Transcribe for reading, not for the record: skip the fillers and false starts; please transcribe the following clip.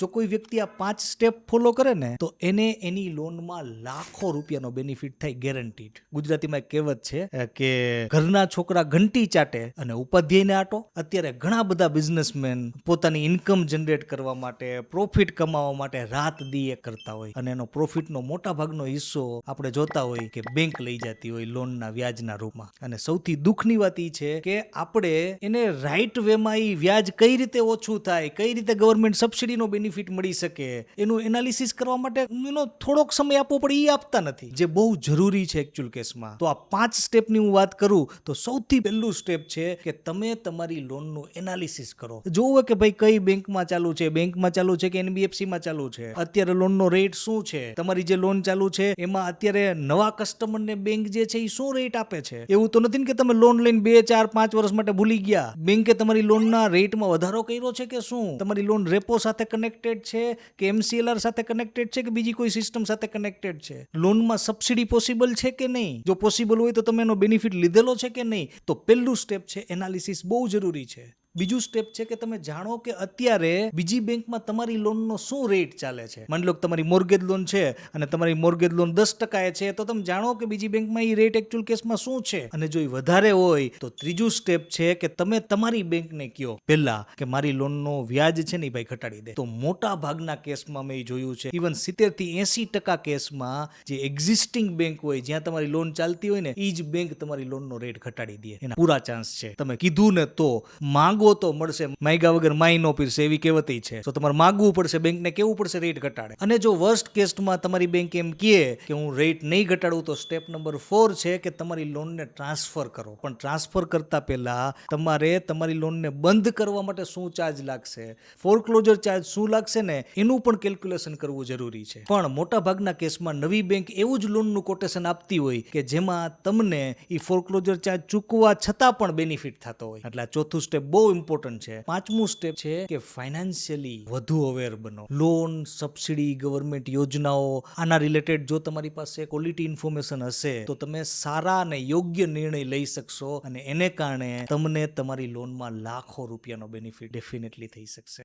જો કોઈ વ્યક્તિ આ 5 સ્ટેપ ફોલો કરે ને તો એને એની લોનમાં લાખો રૂપિયાનો બેનિફિટ થાય, ગેરંટીડ. ગુજરાતીમાં એક કહેવત છે કે ઘરના છોકરા ઘંટી ચાટે અને ઉપાધ્યાયને આટો. અત્યારે ઘણા બધા બિઝનેસમેન પોતાની ઇન્કમ જનરેટ કરવા માટે, પ્રોફિટ કમાવા માટે રાત દી એક કરતા હોય અને એનો પ્રોફિટનો મોટા ભાગનો હિસ્સો આપણે જોતા હોય કે બેંક લઈ જતી હોય લોનના વ્યાજના રૂપમાં. અને સૌથી દુઃખની વાત એ છે કે આપણે એને રાઈટ વેમાં એ વ્યાજ કઈ રીતે ઓછું થાય, કઈ રીતે ગવર્મેન્ટ સબસિડીનો બેનિફિટ મળી શકે, એનું એનાલિસિસ કરવા માટે એનો થોડોક સમય આપવો પડે, એ આપતા નથી, જે બહુ જરૂરી છે એકચ્યુઅલ કેસમાં. તો આ 5 સ્ટેપની હું વાત કરું તો સૌથી પહેલું સ્ટેપ છે કે તમે તમારી લોનનું એનાલિસિસ કરો. જોવો કે ભાઈ કઈ બેંકમાં ચાલુ છે, બેંકમાં ચાલુ છે કે એનબીએફસીમાં ચાલુ છે, અત્યારે લોનનો રેટ શું છે, તમારી જે લોન ચાલુ છે એમાં અત્યારે નવા કસ્ટમરને બેંક જે છે એ શું રેટ આપે છે. એવું તો નથી ને કે તમે લોન લઈને 2, 4, 5 વર્ષ માટે ભૂલી ગયા, બેંકે તમારી લોનના રેટમાં વધારો કર્યો છે કે શું, તમારી લોન રેપો સાથે કનેક્ટેડ છે કે એમસીએલઆર સાથે કનેક્ટેડ છે કે બીજી કોઈ સિસ્ટમ સાથે કનેક્ટેડ છે, લોનમાં સબસિડી પોસિબલ છે કે નહીં, જો પોસિબલ હોય તો તમે એનો બેનિફિટ લીધેલો છે કે નહીં. તો પહેલું સ્ટેપ છે એનાલિસિસ, બહુ જરૂરી છે. બીજું સ્ટેપ છે કે તમે જાણો કે અત્યારે બીજી બેંકમાં તમારી લોનનો શું રેટ ચાલે છે. માની લો કે તમારી મોર્ગેજ લોન છે અને તમારી મોર્ગેજ લોન 10% છે, તો તમે જાણો કે બીજી બેંકમાં એ રેટ એકચ્યુઅલ કેસમાં શું છે. અને જો એ વધારે હોય તો ત્રીજું સ્ટેપ છે કે તમે તમારી બેંકને કહો પહેલા કે મારી લોનનો વ્યાજ છે ને ભાઈ ઘટાડી દે. તો મોટા ભાગના કેસમાં મેં જોયું છે, ઇવન 70 થી 80% કેસમાં જે એક્ઝિસ્ટિંગ બેંક હોય, જ્યાં તમારી લોન ચાલતી હોય ને, એ જ બેંક તમારી લોનનો રેટ ઘટાડી દે. એના પૂરા ચાન્સ છે. તમે કીધું ને તો માંગો તો મળશે, માગ્યા વગર માઈ નો પીરસે, એવી કહેવત છે. તો તમારે માગવું પડશે, બેંકને કેવું પડશે રેટ ઘટાડે. અને જો વર્સ્ટ કેસમાં તમારી બેંક એમ કહે કે હું રેટ નહીં ઘટાડું, તો સ્ટેપ નંબર 4 છે કે તમારી લોનને ટ્રાન્સફર કરો. પણ ટ્રાન્સફર કરતા પહેલા તમારે તમારી લોનને બંધ કરવા માટે શું ચાર્જ લાગશે, ફોરક્લોઝર ચાર્જ શું લાગશે ને, એનું પણ કેલ્ક્યુલેશન કરવું જરૂરી છે. પણ મોટા ભાગના કેસમાં નવી બેંક એવું જ લોનનું કોટેશન આપતી હોય કે જેમાં તમને એ ફોરક્લોઝર ચાર્જ ચૂકવા છતાં પણ બેનિફિટ થતો હોય. એટલે આ ચોથું સ્ટેપ બહુ ઇમ્પોર્ટન્ટ છે. પાંચમું સ્ટેપ છે કે ફાઇનાન્શિયલી વધુ અવેર બનો. લોન, સબસિડી, ગવર્મેન્ટ યોજનાઓ, આના રિલેટેડ જો તમારી પાસે ક્વોલિટી ઇન્ફોર્મેશન હશે તો તમે સારા અને યોગ્ય નિર્ણય લઈ શકશો અને એને કારણે તમને તમારી લોનમાં લાખો રૂપિયાનો બેનિફિટ ડેફિનેટલી થઈ શકશે.